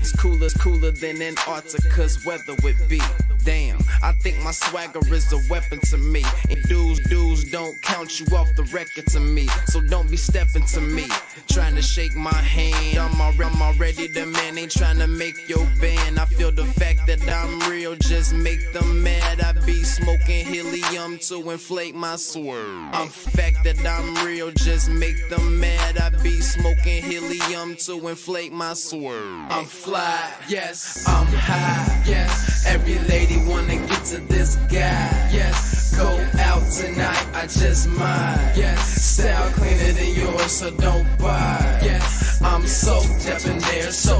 It's cooler than Antarctica's weather would be. Damn, I think my swagger is a weapon to me. And dudes don't count you off the record to me. So don't be stepping to me, trying to shake my hand. I'm already the man, ain't trying to make your band. I feel the fact that I'm real, just make them mad. I be smoking helium to inflate my swerve. I'm fact that I'm real, just make them mad. I be smoking helium to inflate my swerve. I'm fly, yes, I'm high, yes. Every lady wanna get to this guy, yes. Go out tonight, I just might, yes. Style cleaner than yours, so don't buy, yes. I'm so debonair, so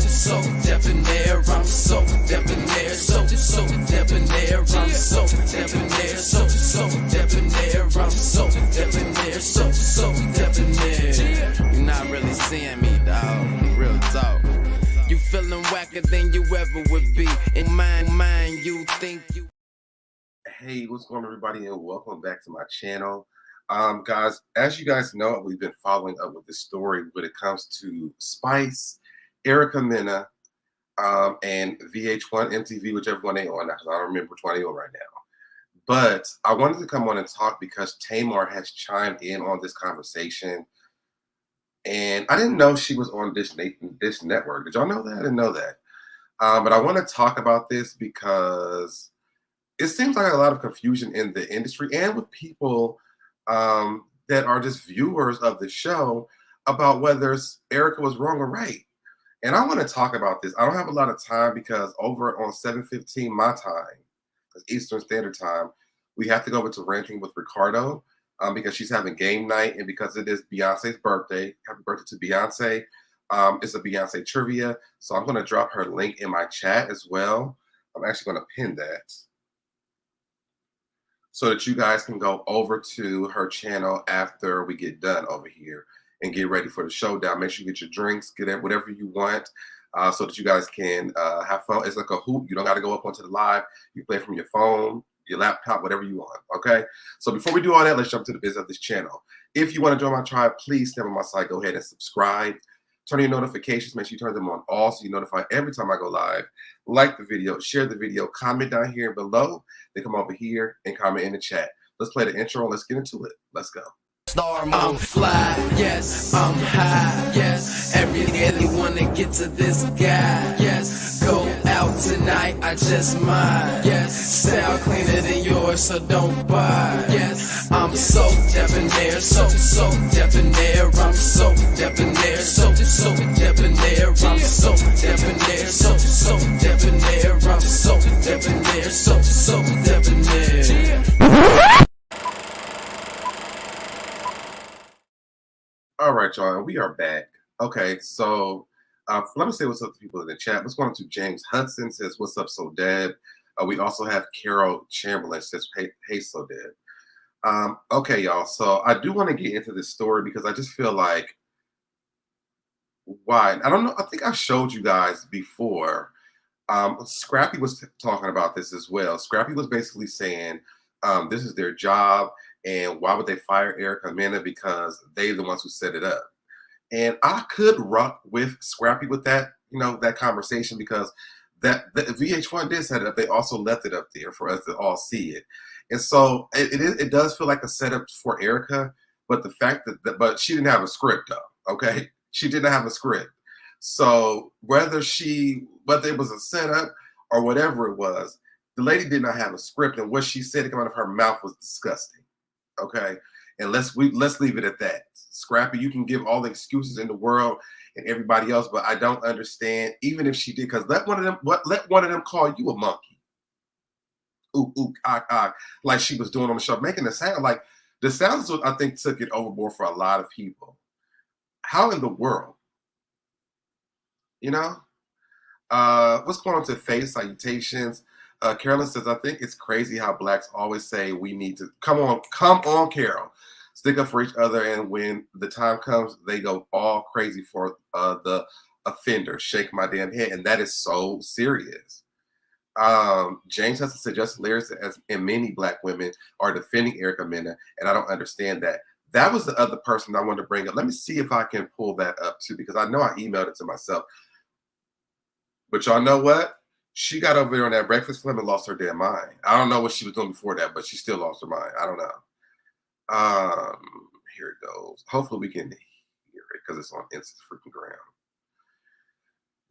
debonair. I'm so debonair, so debonair. I'm so debonair, so debonair. I'm so debonair, so debonair. You're not really seeing me, dawg. Real talk. You feeling whacker than you ever would be. In mind, you think you. Hey, what's going on, everybody, and welcome back to my channel. Guys, as you guys know, we've been following up with this story when it comes to Spice, Mena, and VH1, MTV, whichever one they on. I don't remember which one they on right now. But I wanted to come on and talk because Tamar has chimed in on this conversation. And I didn't know she was on this network. Did y'all know that? I didn't know that. But I want to talk about this because it seems like a lot of confusion in the industry and with people that are just viewers of the show about whether Erica was wrong or right. And I want to talk about this. I don't have a lot of time because over on 7:15 my time, that's Eastern Standard Time, we have to go over to Ranting with Ricardo because she's having game night and because it is Beyonce's birthday. Happy birthday to Beyonce. It's a Beyonce trivia. So I'm going to drop her link in my chat as well. I'm actually going to pin that so that you guys can go over to her channel after we get done over here and get ready for the showdown. Make sure you get your drinks, get whatever you want so that you guys can have fun. It's like a hoop. You don't got to go up onto the live. You play from your phone, your laptop, whatever you want, okay? So before we do all that, let's jump to the business of this channel. If you want to join my tribe, please step on my side. Go ahead and subscribe. Turn on your notifications. Make sure you turn them on all so you're notified every time I go live. Like the video, share the video, comment down here below. Then come over here and comment in the chat. Let's play the intro and let's get into it. Let's go. I'm fly, yes, I'm high, yes. Every day wanna get to this guy, yes. Go out tonight, I just might, yes. Style cleaner than yours, so don't buy, yes. I'm so debonair, so debonair. I'm so debonair, so debonair. I'm so debonair, so debonair. I'm so debonair, so debonair. All right, y'all, we are back. Okay, so let me say what's up to people in the chat. Let's go on to James Hudson, says, what's up, SoDeb? We also have Carol Chamberlain, says, hey SoDeb. Okay, y'all, so I do want to get into this story because I just feel like, why? I don't know. I think I've showed you guys before. Scrappy was talking about this as well. Scrappy was basically saying this is their job. And why would they fire Erica Mena? Because they're the ones who set it up. And I could rock with Scrappy with that, that conversation because that the VH1 did set it up. They also left it up there for us to all see it. And so it does feel like a setup for Erica, but the fact but she didn't have a script though, okay? She didn't have a script. So whether it was a setup or whatever it was, the lady did not have a script, and what she said coming out of her mouth was disgusting. Okay, and let's leave it at that. Scrappy, you can give all the excuses in the world and everybody else, but I don't understand. Even if she did, because let one of them call you a monkey. Ooh, like she was doing on the show, making it sound like the sounds. I think took it overboard for a lot of people. How in the world, what's going on to face salutations? Carolyn says, I think it's crazy how blacks always say we need to come on, Carol, stick up for each other, and when the time comes, they go all crazy for the offender. Shake my damn head, and that is so serious. James has to suggest lyrics and many black women are defending Erica Mena, and I don't understand that. That was the other person I wanted to bring up. Let me see if I can pull that up too, because I know I emailed it to myself. But y'all know what? She got over there on that Breakfast Club and lost her damn mind. I don't know what she was doing before that, but she still lost her mind. I don't know. Here it goes. Hopefully we can hear it because it's on Instagram.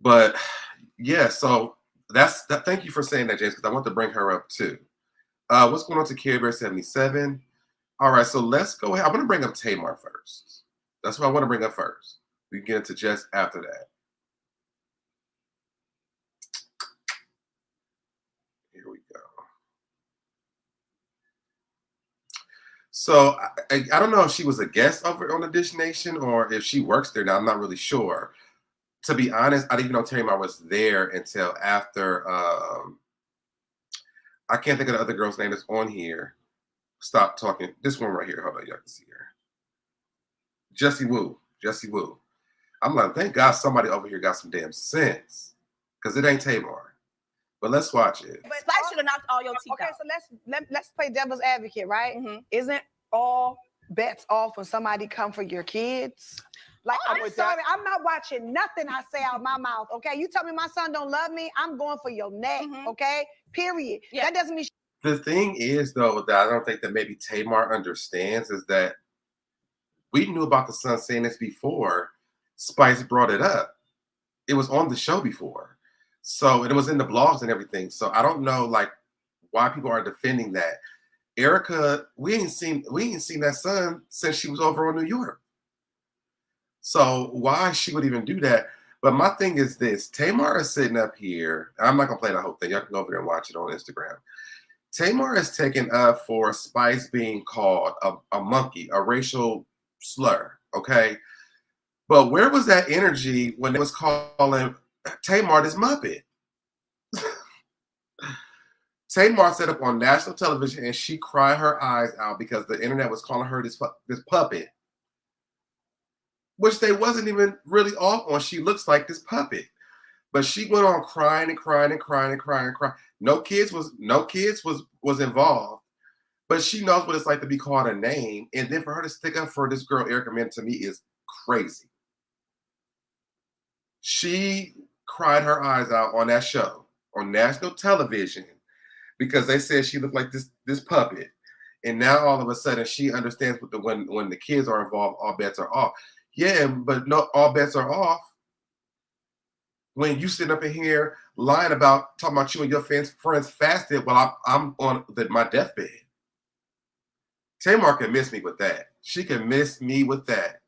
But yeah, so that's that. Thank you for saying that, James, because I want to bring her up too. What's going on to Care Bear 77? All right, so let's go ahead. I want to bring up Tamar first. That's what I want to bring up first. We can get into Jess after that. Here we go. So I don't know if she was a guest over on the Dish Nation or if she works there now. I'm not really sure. To be honest, I didn't even know Tamar was there until after. I can't think of the other girl's name that's on here. Stop talking. This one right here. Hold on, y'all can see her. Jessie Woo. Jessie Woo. I'm like, thank God somebody over here got some damn sense, because it ain't Tamar. But let's watch it. But Speack should have knocked all your teeth out. Okay, so let's play devil's advocate, right? Mm-hmm. Isn't all bets off when somebody come for your kids? Like, I'm sorry, I'm not watching nothing I say out my mouth, okay? You tell me my son don't love me, I'm going for your neck, okay? Period. Yeah. That doesn't mean... The thing is, though, that I don't think that maybe Tamar understands is that we knew about the son saying this before Spice brought it up. It was on the show before. So, it was in the blogs and everything. So, I don't know, like, why people are defending that. Erica, we ain't seen that son since she was over in New York. So why she would even do that? But my thing is this: Tamar is sitting up here. I'm not gonna play the whole thing. Y'all can go over there and watch it on Instagram. Tamar is taking up for Spice being called a monkey, a racial slur. Okay, but where was that energy when it was calling Tamar this Muppet? Tamar set up on national television and she cried her eyes out because the internet was calling her this puppet, which they wasn't even really off on. She looks like this puppet, but she went on crying and crying and crying and crying and crying. No kids was involved, but she knows what it's like to be called a name. And then for her to stick up for this girl, Erica Mena, to me is crazy. She cried her eyes out on that show on national television because they said she looked like this puppet. And now all of a sudden she understands when the kids are involved, all bets are off. Yeah, but no, all bets are off when you sit up in here lying about talking about you and your friends fasted while I'm on my deathbed. Tamar can miss me with that. She can miss me with that.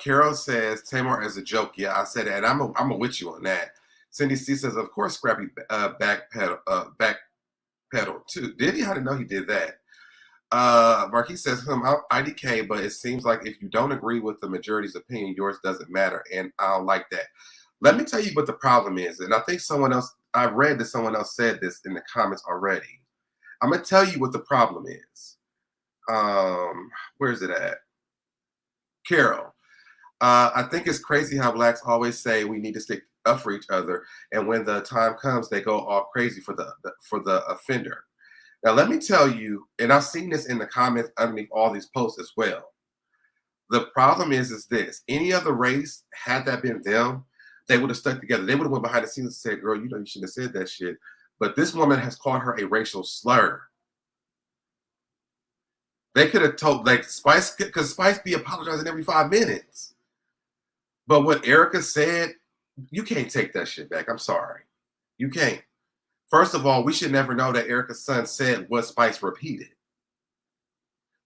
Carol says Tamar is a joke. Yeah, I said that, and I'm with you on that. Cindy C says, of course, Scrappy backpedal too. Did he? I didn't know he did that. Marquis says, IDK, but it seems like if you don't agree with the majority's opinion, yours doesn't matter. And I don't like that. Let me tell you what the problem is. And I think I read that someone else said this in the comments already. I'm going to tell you what the problem is. Where's it at? Carol. I think it's crazy how blacks always say we need to stick up for each other. And when the time comes, they go all crazy for the offender. Now, let me tell you, and I've seen this in the comments underneath all these posts as well. The problem is this. Any other race, had that been them, they would have stuck together. They would have went behind the scenes and said, girl, you know, you shouldn't have said that shit. But this woman has called her a racial slur. They could have told, like, Spice, because Spice be apologizing every 5 minutes. But what Erica said, you can't take that shit back. I'm sorry. You can't. First of all, we should never know that Erica's son said what Spice repeated,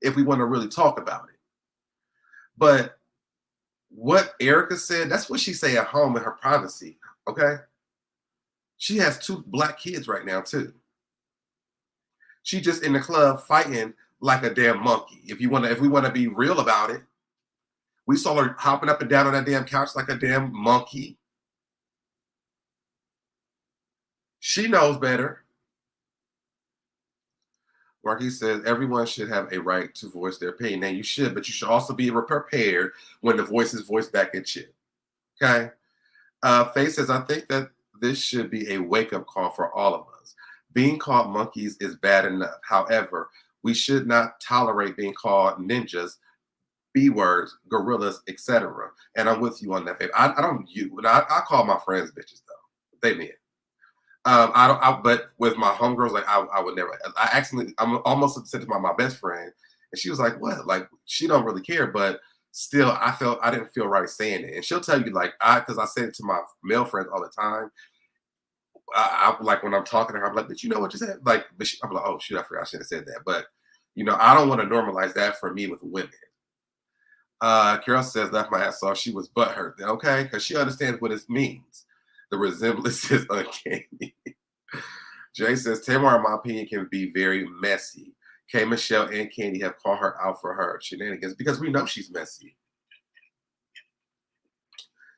if we want to really talk about it. But what Erica said, that's what she say at home in her privacy, okay? She has 2 black kids right now, too. She just in the club fighting like a damn monkey. If we want to be real about it, we saw her hopping up and down on that damn couch like a damn monkey. She knows better. Marquis says everyone should have a right to voice their opinion. Now you should, but you should also be prepared when the voice is voiced back at you. Okay? Faye says, I think that this should be a wake-up call for all of us. Being called monkeys is bad enough. However, we should not tolerate being called ninjas B words, gorillas, etc. And I'm with you on that. I don't you. I call my friends bitches though. They men. I don't. But with my homegirls, like I would never. I'm almost said to my best friend, and she was like, "What?" Like she don't really care, but still, I didn't feel right saying it. And she'll tell you like because I say it to my male friends all the time. I like when I'm talking to her, I'm like, "But you know what you said?" Like, I'm like, "Oh shoot, I forgot I should have said that." But I don't want to normalize that for me with women. Carol says left my ass off. She was butthurt. Okay, because she understands what it means. The resemblance is uncanny. Jay says Tamar, in my opinion, can be very messy. K. Michelle and Candy have called her out for her shenanigans because we know she's messy.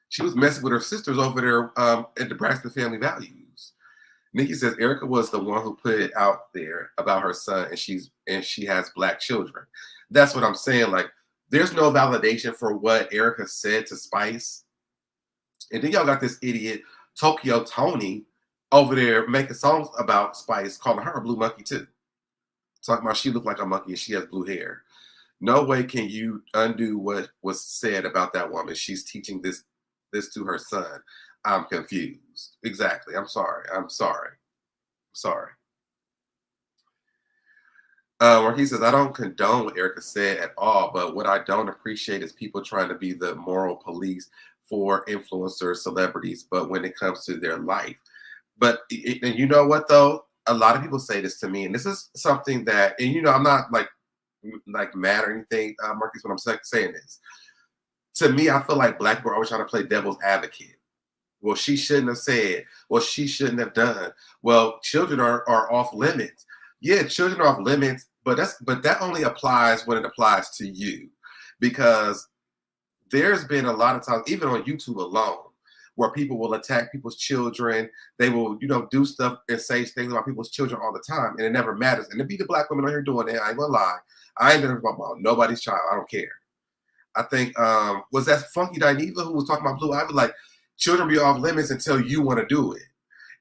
She was messing with her sisters over there at the Braxton Family Values. Nikki says Erica was the one who put it out there about her son, and she has black children. That's what I'm saying. Like, there's no validation for what Erica said to Spice. And then y'all got this idiot, Tokyo Tony, over there making songs about Spice, calling her a blue monkey too. Talking about she looked like a monkey and she has blue hair. No way can you undo what was said about that woman. She's teaching this to her son. I'm confused. Exactly. I'm sorry. Where he says, I don't condone what Erica said at all, but what I don't appreciate is people trying to be the moral police for influencers, celebrities, but when it comes to their life. But and you know what though? A lot of people say this to me, and this is something that, and I'm not like mad or anything, Marcus, when I'm saying this. To me, I feel like black people are always trying to play devil's advocate. Well, she shouldn't have said. Well, she shouldn't have done. Well, children are off limits. Yeah, children are off limits, but that only applies when it applies to you, because there's been a lot of times, even on YouTube alone, where people will attack people's children. They will, do stuff and say things about people's children all the time, and it never matters. And to be the black women on here doing it, I ain't gonna lie, I ain't gonna talk about nobody's child. I don't care. I think was that Funky Dineva who was talking about Blue Ivy? Like, children be off limits until you want to do it,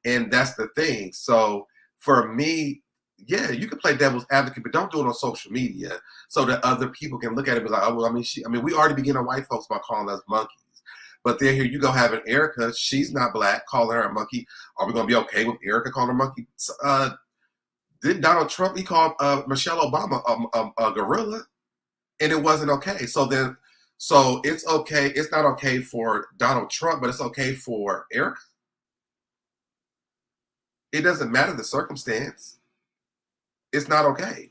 and that's the thing. So for me, yeah, you can play devil's advocate, but don't do it on social media so that other people can look at it and be like, oh, well, we already begin on white folks by calling us monkeys. But then here you go having Erica, she's not black, calling her a monkey. Are we going to be okay with Erica calling her a monkey? Didn't Donald Trump, he called Michelle Obama a gorilla? And it wasn't okay. So it's okay. It's not okay for Donald Trump, but it's okay for Erica. It doesn't matter the circumstance. It's not okay.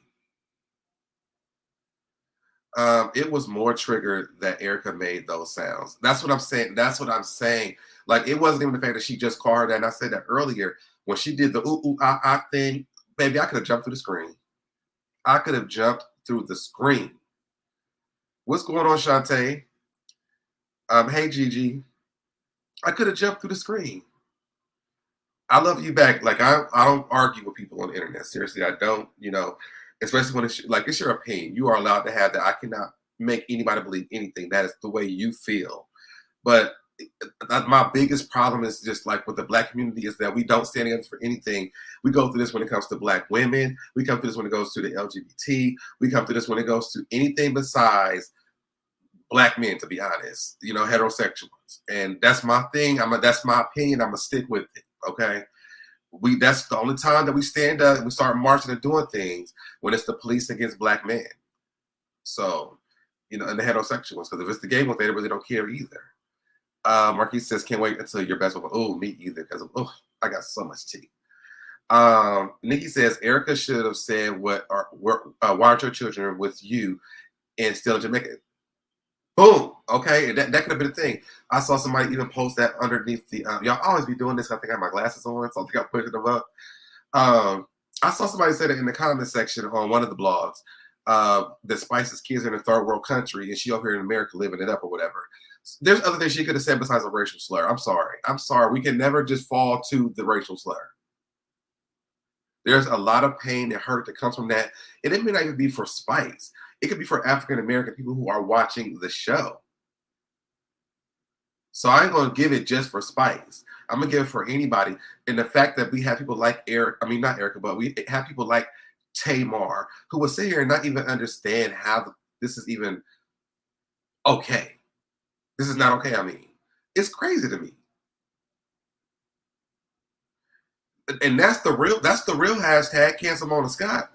It was more triggered that Erica made those sounds. That's what I'm saying. Like, it wasn't even the fact that she just called her that. And I said that earlier when she did the ooh, ooh, ah, ah thing. Baby, I could have jumped through the screen. What's going on, Shantae? Hey, Gigi. I could have jumped through the screen. I love you back. Like, I don't argue with people on the internet. Seriously, I don't, especially when it's your opinion. You are allowed to have that. I cannot make anybody believe anything. That is the way you feel. But my biggest problem is just like with the black community is that we don't stand against for anything. We go through this when it comes to black women. We come through this when it goes to the LGBT. We come through this when it goes to anything besides black men, to be honest, heterosexuals. And that's my thing. That's my opinion. I'm gonna stick with it. Okay. That's the only time that we stand up and we start marching and doing things, when it's the police against black men. So, and the heterosexuals, because if it's the gay ones, they really don't care either. Marquis says, can't wait until your best one. Oh, me either, because I got so much tea. Nikki says, Erica should have said, why aren't your children with you and still in Jamaica? Boom. Okay. And that could have been a thing. I saw somebody even post that underneath the, y'all always be doing this. I think I have my glasses on, so I think I put them up. I saw somebody say that in the comment section on one of the blogs, that Spice's kids are in a third world country and she over here in America living it up or whatever. There's other things she could have said besides a racial slur. I'm sorry. We can never just fall to the racial slur. There's a lot of pain and hurt that comes from that. And it may not even be for Spice. It could be for African-American people who are watching the show. So I ain't going to give it just for Spice. I'm going to give it for anybody. And the fact that we have people like not Erica, but we have people like Tamar who will sit here and not even understand how this is even okay. This is not okay. I mean, it's crazy to me. And that's the real hashtag cancel Mona Scott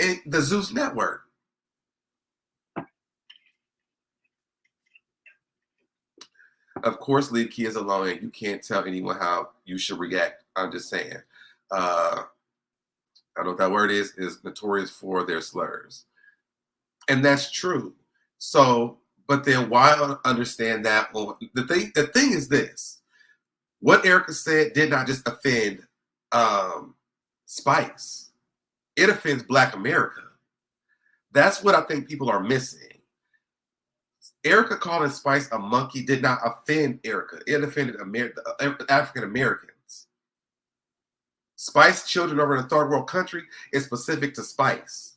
and the Zeus Network. Of course, leave kids alone, and you can't tell anyone how you should react. I'm just saying. I know what that word is notorious for their slurs. And that's true. So, but then why understand that? Well, the thing is this. What Erica said did not just offend Spice. It offends Black America. That's what I think people are missing. Erica calling Spice a monkey did not offend Erica. It offended African Americans. Spice children over in a third world country is specific to Spice.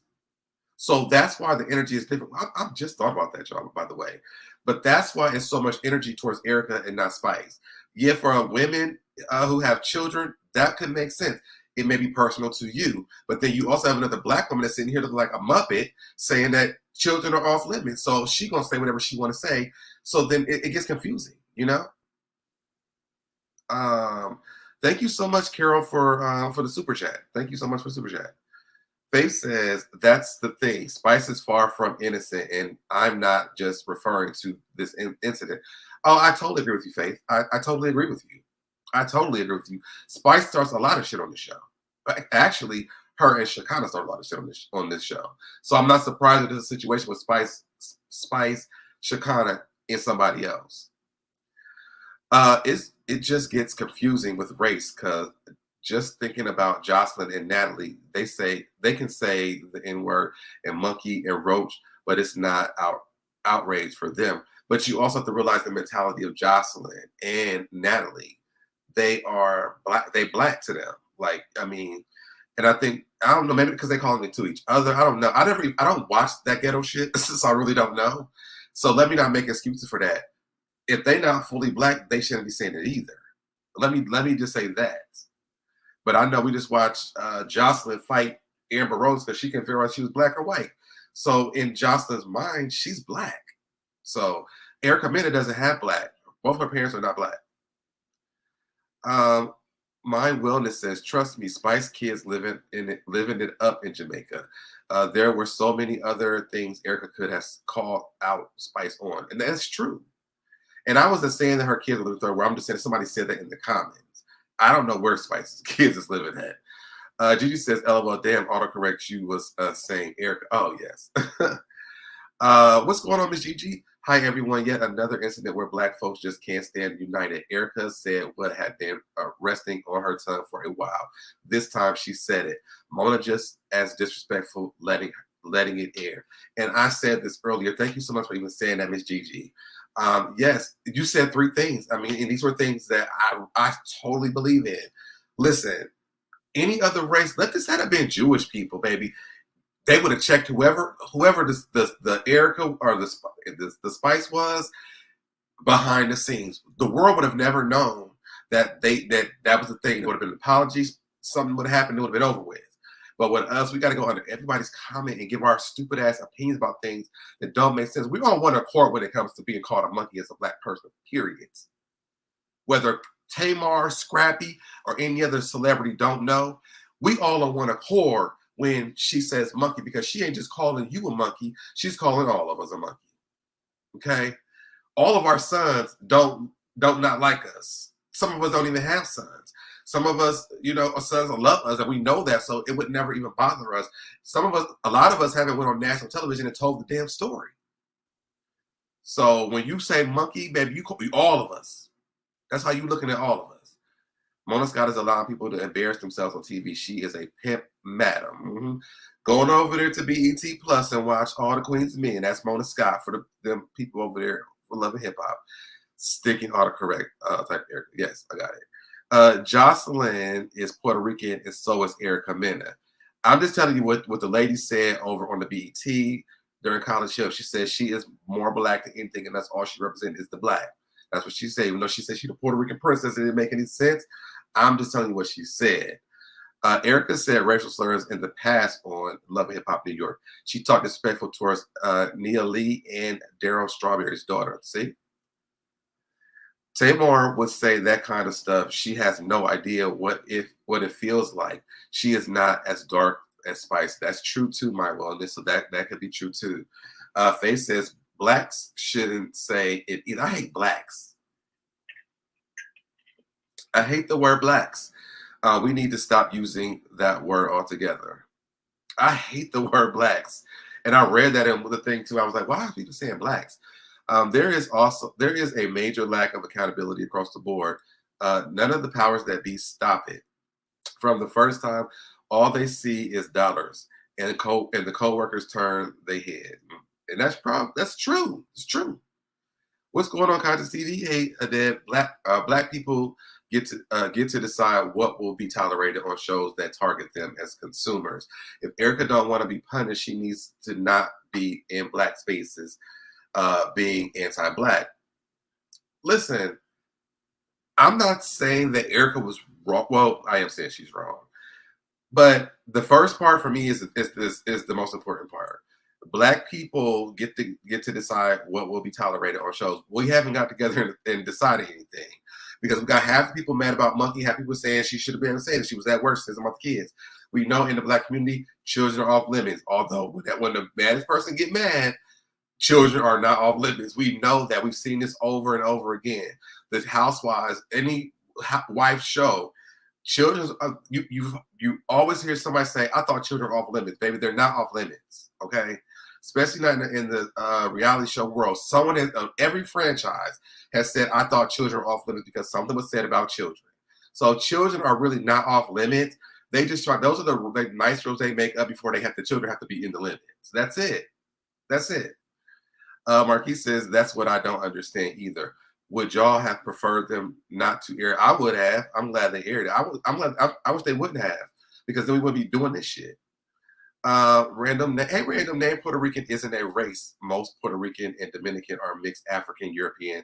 So that's why the energy is different. I've just thought about that, y'all, by the way. But that's why it's so much energy towards Erica and not Spice. Yeah, for women who have children, that could make sense. It may be personal to you. But then you also have another Black woman that's sitting here looking like a Muppet saying that children are off limits. So she's going to say whatever she want to say. So then it gets confusing, you know? Thank you so much, Carol, for the super chat. Thank you so much for super chat. Faith says, that's the thing. Spice is far from innocent, and I'm not just referring to this incident. Oh, I totally agree with you, Faith. I totally agree with you. I totally agree with you. Spice starts a lot of shit on the show. Actually, her and Shekinah start a lot of shit on this show. So I'm not surprised that there's a situation with Spice, Shekinah, and somebody else. It just gets confusing with race because just thinking about Jocelyn and Natalie, they can say the N-word and monkey and roach, but it's not outrage for them. But you also have to realize the mentality of Jocelyn and Natalie. They are Black. They Black to them. Like, I mean, and I don't know, maybe because they call it to each other. I don't know. I don't watch that ghetto shit, so I really don't know. So let me not make excuses for that. If they not fully Black, they shouldn't be saying it either. Let me just say that. But I know we just watched Jocelyn fight Amber Rose because she couldn't figure out if she was Black or white. So in Jocelyn's mind, she's Black. So Erica Mena doesn't have Black. Both her parents are not Black. My Wellness says, trust me, Spice kids living it up in Jamaica. There were so many other things Erica could have called out Spice on. And that's true. And I wasn't saying that her kids were living third world. I'm just saying somebody said that in the comments. I don't know where Spice's kids is living at. Gigi says, LOL, damn, autocorrect you was saying Erica. Oh, yes. What's going on, Miss Gigi? Hi, everyone. Yet another incident where Black folks just can't stand united. Erica said what had been resting on her tongue for a while. This time she said it. Mona just as disrespectful, letting it air. And I said this earlier. Thank you so much for even saying that, Miss Gigi. Yes, you said three things. I mean, and these were things that I totally believe in. Listen, any other race, let this have been Jewish people, baby. They would have checked whoever the Erica or the Spice was behind the scenes. The world would have never known that that was the thing. There would have been apologies. Something would have happened. It would have been over with. But with us, we got to go under everybody's comment and give our stupid ass opinions about things that don't make sense. We don't want to court when it comes to being called a monkey as a Black person, period. Whether Tamar, Scrappy, or any other celebrity don't know, we all on one accord when she says monkey, because she ain't just calling you a monkey, she's calling all of us a monkey. Okay? All of our sons don't not like us. Some of us don't even have sons. Some of us, our sons love us, and we know that, so it would never even bother us. A lot of us haven't went on national television and told the damn story. So when you say monkey, baby, you call all of us. That's how you looking at all of us. Mona Scott is allowing people to embarrass themselves on TV. She is a pimp madam. Mm-hmm. Going over there to BET Plus and watch All the Queen's Men. That's Mona Scott for them people over there for loving hip hop. Sticking autocorrect type Erica. Yes, I got it. Jocelyn is Puerto Rican, and so is Erica Mena. I'm just telling you what the lady said over on the BET during College Show. She said she is more Black than anything, and that's all she represents is the Black. That's what she said. Even though she said she's a Puerto Rican princess, it didn't make any sense. I'm just telling you what she said. Erica said racial slurs in the past on Love and Hip Hop New York. She talked disrespectful towards Nia Lee and Daryl Strawberry's daughter. See? Tamar would say that kind of stuff. She has no idea what it feels like. She is not as dark as Spice. That's true too, my wellness. So that could be true too. Faye says blacks shouldn't say it either. I hate blacks. I hate the word blacks. We need to stop using that word altogether. I hate the word blacks. And I read that in the thing too. I was like, why are people saying blacks? There is a major lack of accountability across the board. None of the powers that be stop it. From the first time, all they see is dollars, and the co-workers turn their head. And that's true. It's true. What's going on, Conscious TV? Hey, that black people get to decide what will be tolerated on shows that target them as consumers. If Erica don't want to be punished, she needs to not be in black spaces, being anti-black. Listen, I'm not saying that Erica was wrong. Well, I am saying she's wrong. But the first part for me is the most important part. Black people get to decide what will be tolerated on shows. We haven't got together and decided anything, because we got half the people mad about Monkey, half people saying she should have been saying that she was at work says about the kids. We know in the black community, children are off limits. Although when the maddest person get mad, children are not off limits. We know that. We've seen this over and over again. The Housewives, any wife show, children. You always hear somebody say, "I thought children were off limits." Baby, they're not off limits. Okay. Especially not in the reality show world. Someone in every franchise has said, I thought children were off limits because something was said about children. So children are really not off limits. They just try, those are the nice rules they make up before the children have to be in the limits. That's it. That's it. Marquis says, that's what I don't understand either. Would y'all have preferred them not to air? I would have. I'm glad they aired it. I wish they wouldn't have, because then we wouldn't be doing this shit. Random name Puerto Rican isn't a race. Most Puerto Rican and Dominican are mixed African European.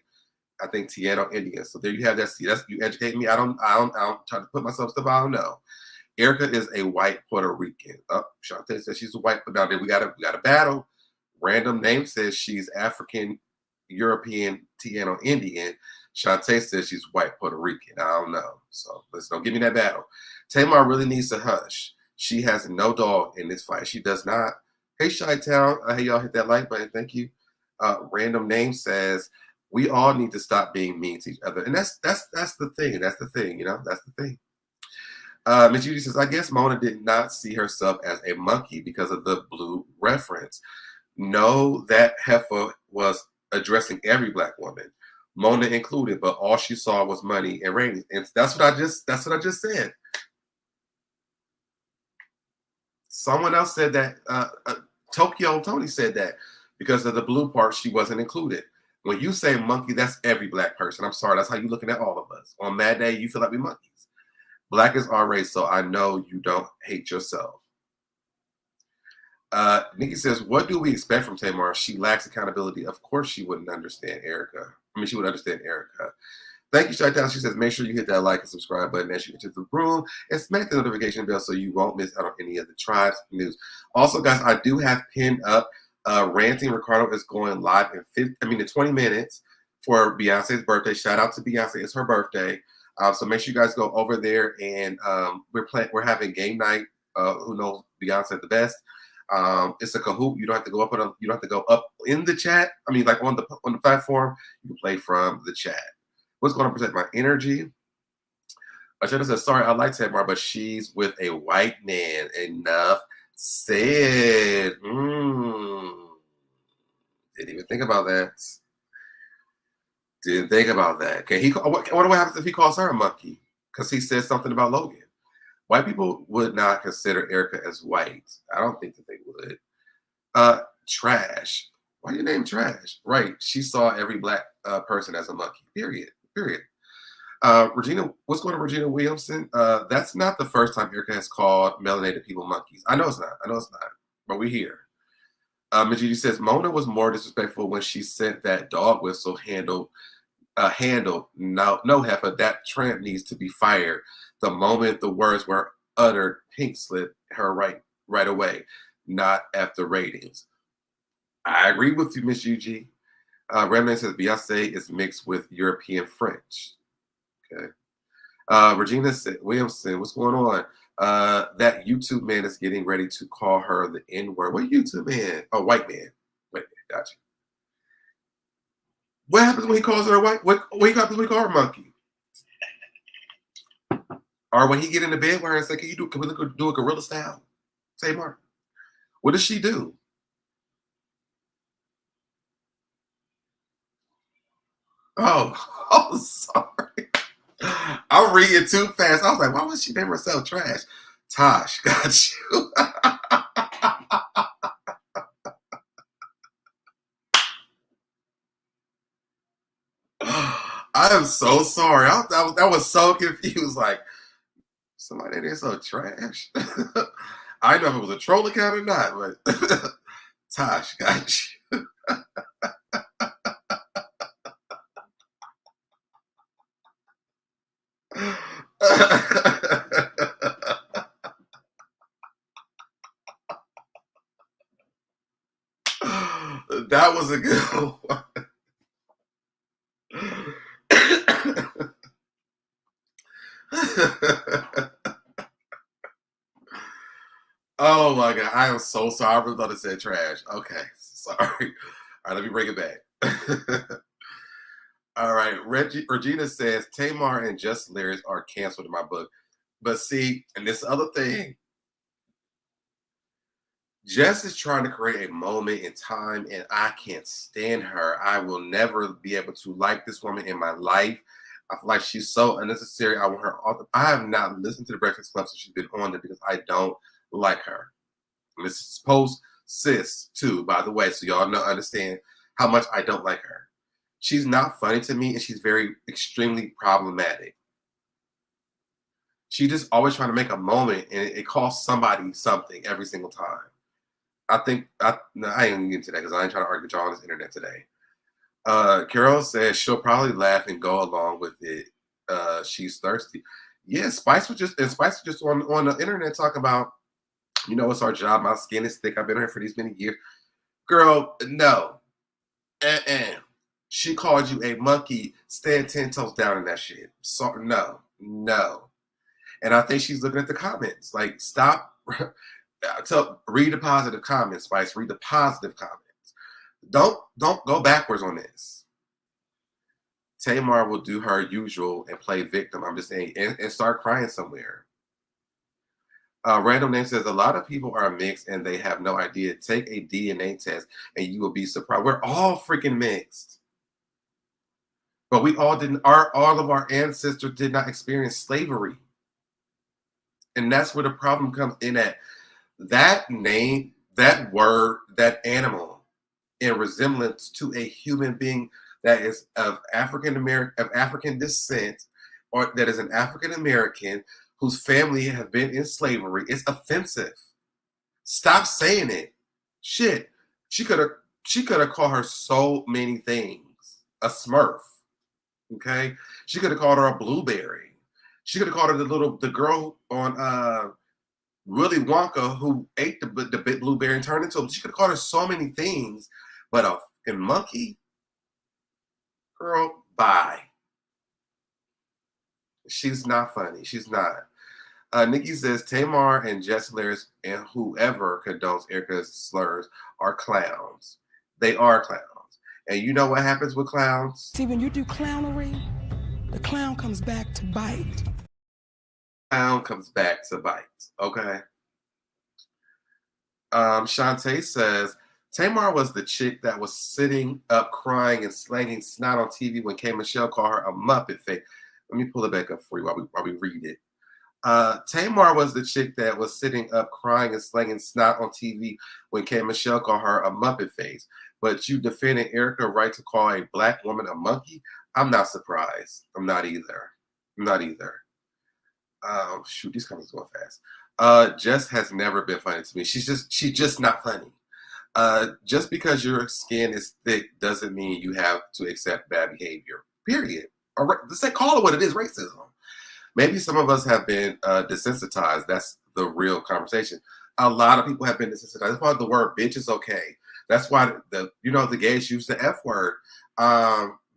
I think Tiano Indian. So there you have that. See, that's, you educate me. I don't try to put myself stuff I don't know. Erica is a white Puerto Rican. Shantae says she's a white, but now we got a battle. Random name says she's African European Tiano Indian. Shantae says she's white Puerto Rican. I don't know. So let's don't give me that battle. Tamar really needs to hush. She has no dog in this fight. She does not. Hey, Chi-Town. Hey, y'all hit that like button. Thank you. Random name says, we all need to stop being mean to each other. And that's the thing. That's the thing. You know, that's the thing. Ms. Judy says, I guess Mona did not see herself as a monkey because of the blue reference. No, that heifer was addressing every black woman, Mona included, but all she saw was money and ratings. And that's what I just said. Someone else said that, Tokyo Tony said that because of the blue part, she wasn't included. When you say monkey, that's every black person. I'm sorry, that's how you're looking at all of us. On Mad Day, you feel like we're monkeys. Black is our race, so I know you don't hate yourself. Nikki says, what do we expect from Tamar? She lacks accountability. Of course she wouldn't understand Erica. She would understand Erica. Thank you, Chi-Town. She says, make sure you hit that like and subscribe button as you enter the room and smack the notification bell so you won't miss out on any of the Tribes news. Also, guys, I do have pinned up Ranting Ricardo is going live in 20 minutes for Beyonce's birthday. Shout out to Beyonce. It's her birthday. So make sure you guys go over there, and we're having game night. Who knows Beyonce the best? It's a Kahoot. You don't have to go up in the chat. I mean, like on the platform. You can play from the chat. What's going to protect my energy? Ashana says, sorry, I like Tamar, but she's with a white man. Enough said. Didn't even think about that. Didn't think about that. Okay, what happens if he calls her a monkey? Because he says something about Logan. White people would not consider Erica as white. I don't think that they would. Trash. Why you name Trash? Right. She saw every black person as a monkey. Period. Regina, what's going on, Regina Williamson? That's not the first time Erica has called melanated people monkeys. I know it's not. But we're here. Majidi says Mona was more disrespectful when she sent that dog whistle handle. No heifer. That tramp needs to be fired. The moment the words were uttered pink slip her right away, not after ratings. I agree with you, Miss UG. Redman says Beyonce is mixed with European French. Okay. Regina Williamson, what's going on? That YouTube man is getting ready to call her the N-word. What YouTube man? Oh, white man. Wait, gotcha. What happens when he calls her a white? What happens when he calls her a monkey? Or when he get in the bed with her and say, can we do a gorilla style? Tamar. What does she do? Oh, sorry. I'm reading too fast. I was like, why would she name herself Trash? Tosh, got you. I am so sorry. I was so confused. Like, somebody there so trash. I didn't know if it was a troll account or not, but Tosh, got you. That was a good one. Oh my God, I am so sorry. I really thought it said trash. Okay, sorry. All right, let me bring it back. All right, Regina says Tamar and Just Lyrics are canceled in my book. But see, and this other thing, Jess is trying to create a moment in time, and I can't stand her. I will never be able to like this woman in my life. I feel like she's so unnecessary. I want her off. I have not listened to the Breakfast Club since she's been on it because I don't like her. And this is post sis too, by the way, so y'all understand how much I don't like her. She's not funny to me, and she's very extremely problematic. She just always trying to make a moment, and it costs somebody something every single time. I ain't gonna get into that because I ain't trying to argue with y'all on this internet today. Carol says she'll probably laugh and go along with it. She's thirsty. Yeah, Spice was just on the internet talking about, it's our job. My skin is thick. I've been here for these many years. Girl, no. She called you a monkey. Stand 10 toes down in that shit. So no. And I think she's looking at the comments. Like, stop. Read the positive comments, Spice. Read the positive comments. Don't go backwards on this. Tamar will do her usual and play victim. I'm just saying, and start crying somewhere. Random Name says a lot of people are mixed and they have no idea. Take a DNA test and you will be surprised. We're all freaking mixed. But we all didn't. All of our ancestors did not experience slavery. And that's where the problem comes in at. That name, that word, that animal, in resemblance to a human being that is of African descent, or that is an African American whose family have been in slavery, is offensive. Stop saying it. Shit, she could have called her so many things. A Smurf, okay? She could have called her a blueberry. She could have called her the girl on Willy Wonka who ate the blueberry and turned into him. She could have called her so many things, but a fucking monkey, girl, bye. She's not funny. She's not. Nikki says Tamar and Jess Lyrics and whoever condones Erica's slurs are clowns. They are clowns. And you know what happens with clowns? See, when you do clownery, the clown comes back to bite. Clown comes back to bite. Okay. Shantae says Tamar was the chick that was sitting up crying and slanging snot on TV when K. Michelle called her a Muppet face. Let me pull it back up for you while we read it. Tamar was the chick that was sitting up crying and slanging snot on TV when K. Michelle called her a Muppet face. But you defending Erica's right to call a black woman a monkey? I'm not surprised. I'm not either. Shoot, these comments go fast. Jess has never been funny to me. She's just not funny. Just because your skin is thick doesn't mean you have to accept bad behavior. Period. Or let's say call it what it is, racism. Maybe some of us have been desensitized. That's the real conversation. A lot of people have been desensitized. That's why the word bitch is okay. That's why the gays use the F word.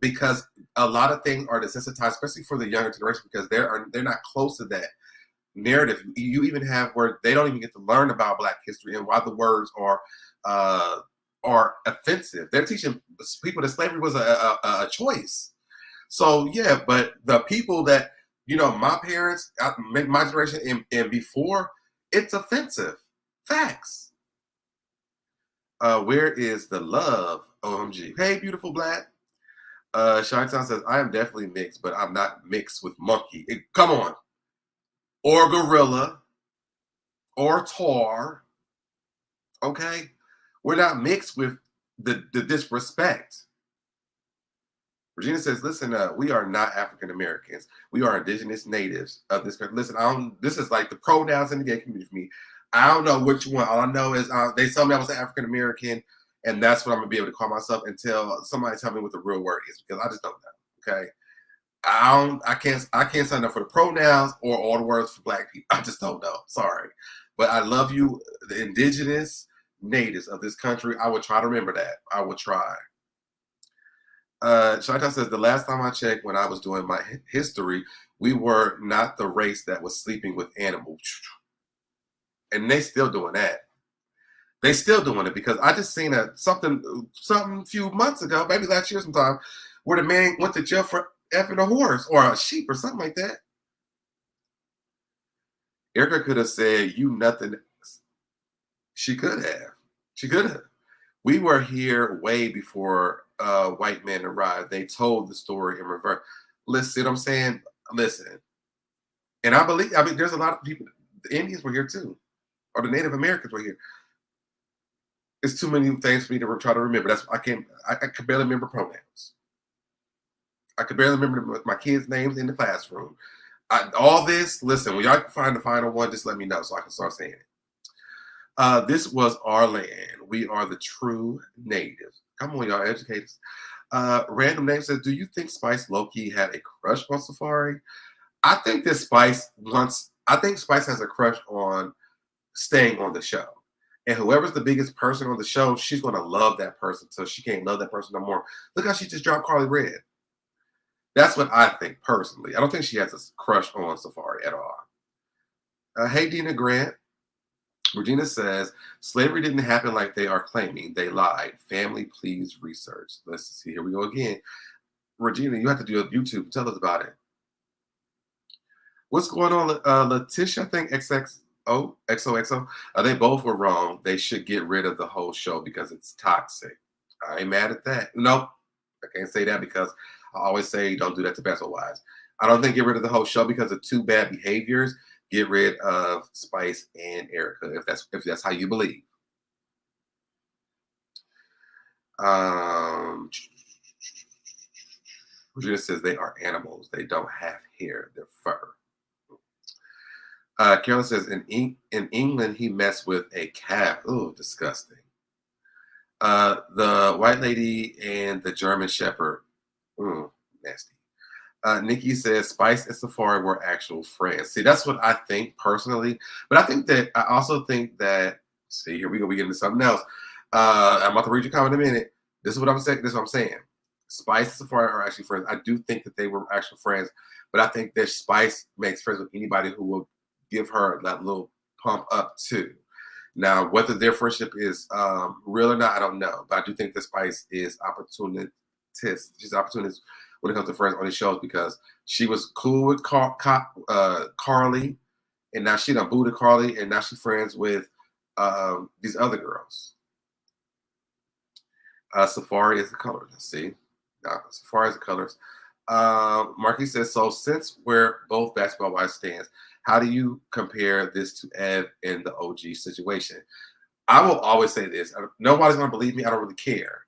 Because a lot of things are desensitized, especially for the younger generation, because they're not close to that narrative. You even have where they don't even get to learn about Black history and why the words are offensive. They're teaching people that slavery was a choice. So yeah, but the people that my parents, my generation, and before, it's offensive. Facts. Where is the love? OMG. Hey, beautiful Black. Chi-Town says, I am definitely mixed, but I'm not mixed with monkey. Come on. Or gorilla. Or tar. Okay? We're not mixed with the disrespect. Regina says, listen, we are not African Americans. We are indigenous natives of this country. Listen, this is like the pronouns in the gay community for me. I don't know which one. All I know is they told me I was an African American, and that's what I'm gonna be able to call myself until somebody tell me what the real word is, because I just don't know. Okay. I can't sign up for the pronouns or all the words for Black people. I just don't know. Sorry. But I love you, the indigenous natives of this country. I would try to remember that. I would try. Shanta says, the last time I checked, when I was doing my history, we were not the race that was sleeping with animals. And they still doing that. They still doing it, because I just seen something a few months ago, maybe last year sometime, where the man went to jail for effing a horse or a sheep or something like that. Erica could have said, you nothing. She could have. She could have. We were here way before white men arrived. They told the story in reverse. Listen, I'm saying, listen. And I mean, there's a lot of people, the Indians were here too, or the Native Americans were here. It's too many things for me to try to remember. I can barely remember pronouns. I could barely remember my kids' names in the classroom. All this, listen, when y'all can find the final one, just let me know so I can start saying it. This was our land. We are the true natives. Come on, y'all, educators. Random Name says, do you think Spice low-key had a crush on Safari? I think Spice has a crush on staying on the show. And whoever's the biggest person on the show, she's going to love that person till she can't love that person no more. Look how she just dropped Carly Red. That's what I think personally. I don't think she has a crush on Safari at all. Hey, Dina Grant. Regina says, slavery didn't happen like they are claiming. They lied. Family, please research. Let's see. Here we go again. Regina, you have to do a YouTube. Tell us about it. What's going on, Letitia? I think XOXO. They both were wrong. They should get rid of the whole show because it's toxic. I ain't mad at that. Nope. I can't say that because I always say don't do that to Bachelor Wives. I don't think get rid of the whole show because of two bad behaviors. Get rid of Spice and Erica if that's how you believe. Regina says they are animals. They don't have hair. They're fur. Carolyn says in England he messed with a calf. Ooh, disgusting. The white lady and the German Shepherd. Ooh, nasty. Nikki says Spice and Safari were actual friends. See, that's what I think personally. But I also think that, see, here we go. We get into something else. I'm about to read your comment in a minute. This is what I'm saying. Spice and Safari are actually friends. I do think that they were actual friends, but I think that Spice makes friends with anybody who will give her that little pump up too. Now, whether their friendship is real or not, I don't know. But I do think that Spice is opportunist. She's opportunist when it comes to friends on these shows because she was cool with Carly, and now she done booted Carly, and now she's friends with these other girls. Safari is the colors. Let's see. Safari is the colors. Marquis says, so since we're both Basketball Wives stands, how do you compare this to Ev and the OG situation? I will always say this. Nobody's going to believe me. I don't really care.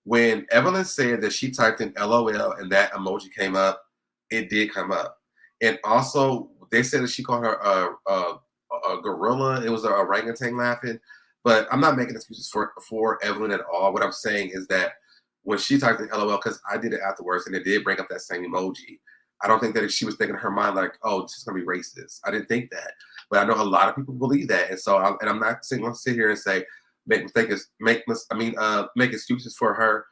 When Evelyn said that she typed in LOL and that emoji came up, it did come up. And also, they said that she called her a gorilla. It was an orangutan laughing. But I'm not making excuses for Evelyn at all. What I'm saying is that when she typed in LOL, because I did it afterwards, and it did bring up that same emoji, I don't think that if she was thinking in her mind like, oh, this is gonna be racist. I didn't think that, but I know a lot of people believe that, and so I'm not going to sit here and say make excuses for her.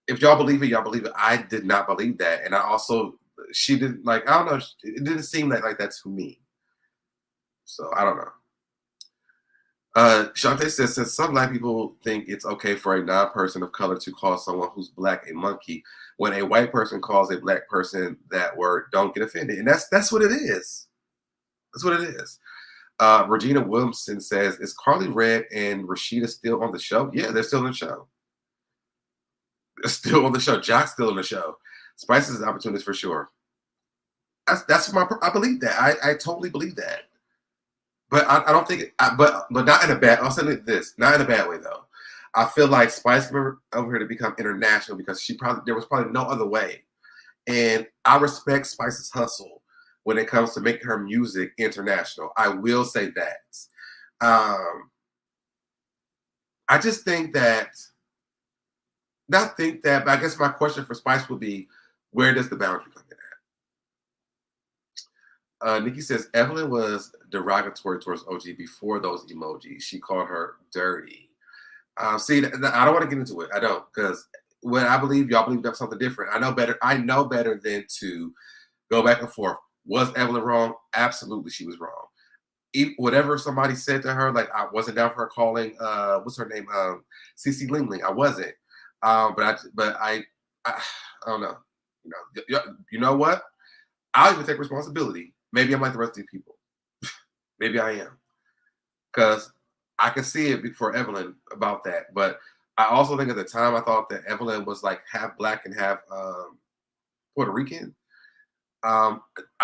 If y'all believe it, y'all believe it. I did not believe that, and she didn't like. I don't know. It didn't seem like that to me. So I don't know. Shantae says, since some black people think it's okay for a non-person of color to call someone who's black a monkey, when a white person calls a black person that word, don't get offended. And that's what it is. That's what it is. Regina Williamson says, is Carly Red and Rashida still on the show? Yeah, they're still on the show. They're still on the show. Jock's still on the show. Spice is an opportunist for sure. I believe that. I totally believe that. But I don't think, but not in a bad. I'll say this, not in a bad way though. I feel like Spice came over here to become international because there was probably no other way, and I respect Spice's hustle when it comes to making her music international. I will say that. I just think that, but I guess my question for Spice would be, where does the boundary come in at? Nikki says, Evelyn was derogatory towards OG before those emojis. She called her dirty. See, I don't want to get into it. I don't, because when I believe, y'all believe that's something different. I know better than to go back and forth. Was Evelyn wrong? Absolutely, she was wrong. Whatever somebody said to her, like I wasn't down for her calling, what's her name? CeCe Ling. I wasn't. But I don't know. You know what? I'll even take responsibility. Maybe I'm like the rest of these people. Maybe I am. Because I could see it for Evelyn about that. But I also think at the time I thought that Evelyn was like half black and half Puerto Rican. I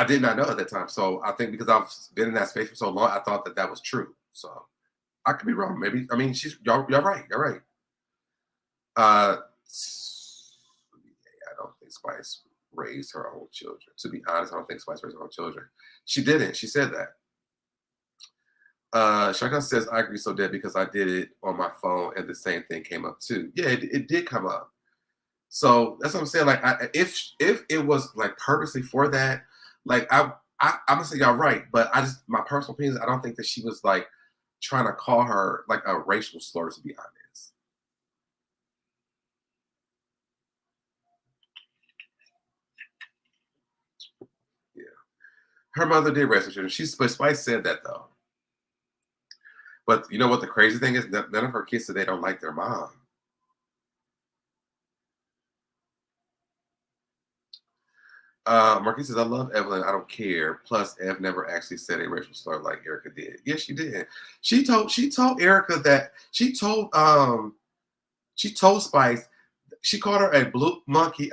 did not know at that time. So I think because I've been in that space for so long, I thought that was true. So I could be wrong. Maybe. I mean, y'all right. You're right. I don't think Spice raised her own children. To be honest, I don't think Spice raised her own children. She didn't. She said that. Shaka says, I agree so dead because I did it on my phone and the same thing came up too. Yeah, it did come up. So that's what I'm saying. Like, if it was like purposely for that, like I'm gonna say y'all right, but my personal opinion is I don't think that she was like trying to call her like a racial slur, to be honest. Yeah, her mother did raise her children. But Spice said that though. But you know what the crazy thing is? None of her kids said they don't like their mom. Marquis says, I love Evelyn. I don't care. Plus, Ev never actually said a racial slur like Erica did. Yes, she did. She told Erica that she told Spice, she called her a blue monkey.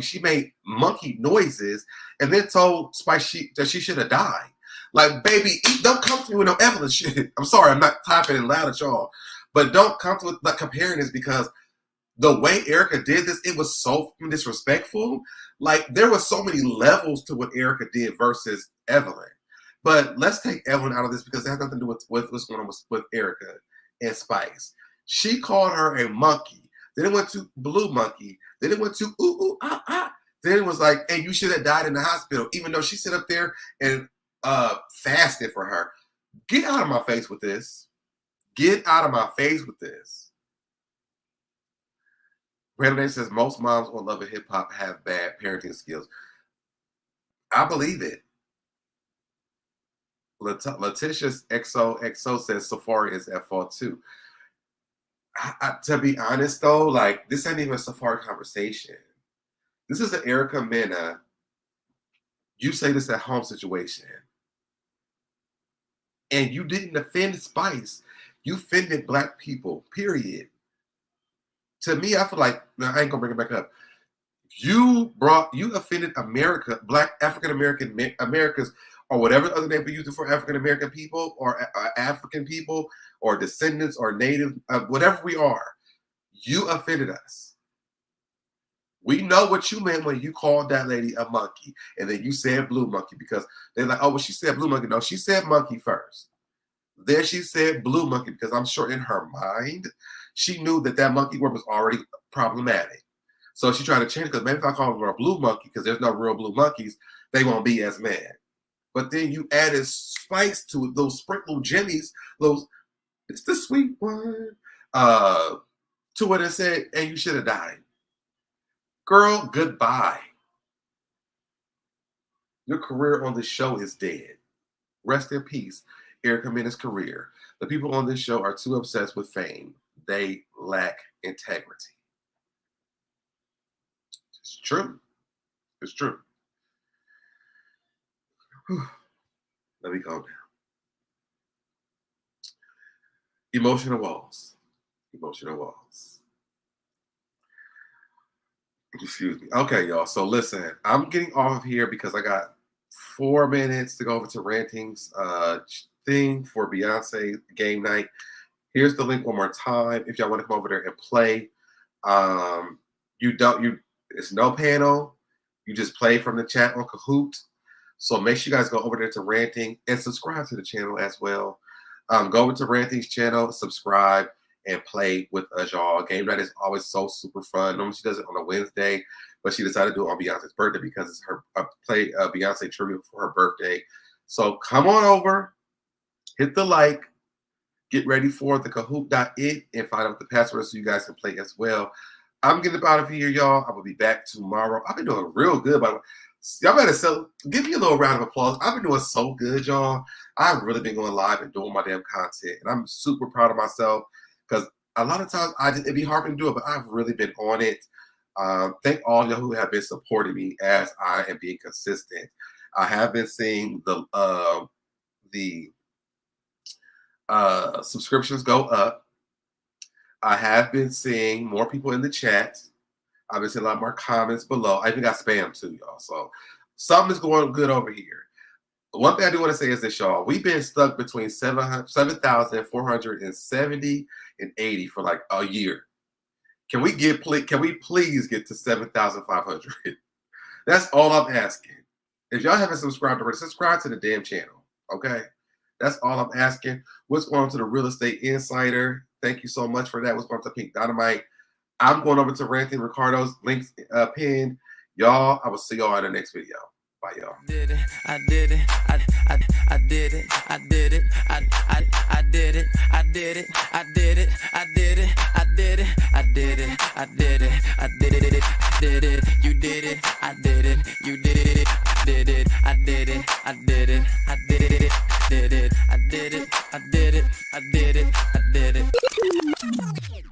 She made monkey noises and then told Spice that she should have died. Like, baby, don't come to me with no Evelyn shit. I'm sorry, I'm not clapping and loud at y'all. But don't come to like comparing this because the way Erica did this, it was so disrespectful. Like, there were so many levels to what Erica did versus Evelyn. But let's take Evelyn out of this because it has nothing to do with what's going on with Erica and Spice. She called her a monkey. Then it went to blue monkey. Then it went to ooh, ooh, ah, ah. Then it was like, hey, you should have died in the hospital, even though she sat up there and fasted for her. Get out of my face with this. Get out of my face with this. Brandon says most moms on Love and Hip Hop have bad parenting skills. I believe it. Letitia's XO says Safari is at fault too. To be honest though, like this ain't even a Safari conversation. This is an Erica Mena. You say this at home situation. And you didn't offend Spice. You offended black people, period. To me, I feel like, no, I ain't gonna bring it back up. You offended America, black African-American Americans, or whatever other name we use for African-American people, or African people, or descendants, or native, whatever we are. You offended us. We know what you meant when you called that lady a monkey, and then you said blue monkey, because they're like, oh, well, she said blue monkey. No, she said monkey first. Then she said blue monkey, because I'm sure in her mind, she knew that monkey word was already problematic. So she tried to change it because maybe if I call her a blue monkey, because there's no real blue monkeys, they won't be as mad. But then you added spice to it, those sprinkled jimmies, those, it's the sweet one, to it and said, and you should have died. Girl, goodbye. Your career on this show is dead. Rest in peace, Erica Mena's career. The people on this show are too obsessed with fame. They lack integrity. It's true. It's true. Whew. Let me calm down. Emotional walls. Emotional walls. Excuse me. Okay, y'all. So listen, I'm getting off of here because I got 4 minutes to go over to Ranting's thing for Beyonce game night. Here's the link one more time if y'all want to come over there and play. It's no panel. You just play from the chat on Kahoot. So make sure you guys go over there to Ranting and subscribe to the channel as well. Go over to Ranting's channel, subscribe, and play with us, y'all. Game night is always so super fun. Normally she does it on a Wednesday, but she decided to do it on Beyonce's birthday because it's her Beyonce tribute for her birthday. So come on over, hit the like, get ready for the Kahoot.it, and find out the password so you guys can play as well. I'm getting out of here, y'all. I will be back tomorrow. I've been doing real good, by the way. Y'all better give me a little round of applause. I've been doing so good, y'all. I've really been going live and doing my damn content, and I'm super proud of myself because a lot of times it'd be hard to do it, but I've really been on it. Thank all of y'all who have been supporting me as I am being consistent. I have been seeing the subscriptions go up. I have been seeing more people in the chat. I've been seeing a lot more comments below. I even got spam too, y'all. So something's going good over here. One thing I do want to say is this, y'all. We've been stuck between 7,470 and 80 for like a year. Can we please get to 7,500? That's all I'm asking. If y'all haven't subscribed already, subscribe to the damn channel. Okay? That's all I'm asking. What's going on to the Real Estate Insider? Thank you so much for that. What's going on to Pink Dynamite? I'm going over to Ranting Ricardo's links pinned. Y'all, I will see y'all in the next video. Bye, y'all. I did it. I did it. I did it. I did it. I did it. I did it. I did it. I did it. I did it. I did it. I did it. I did it. Did it. You did it. I did it. You did it. Did it. I did it. I did it. I did it. Did it. I did it. I did it. I did it. I did it.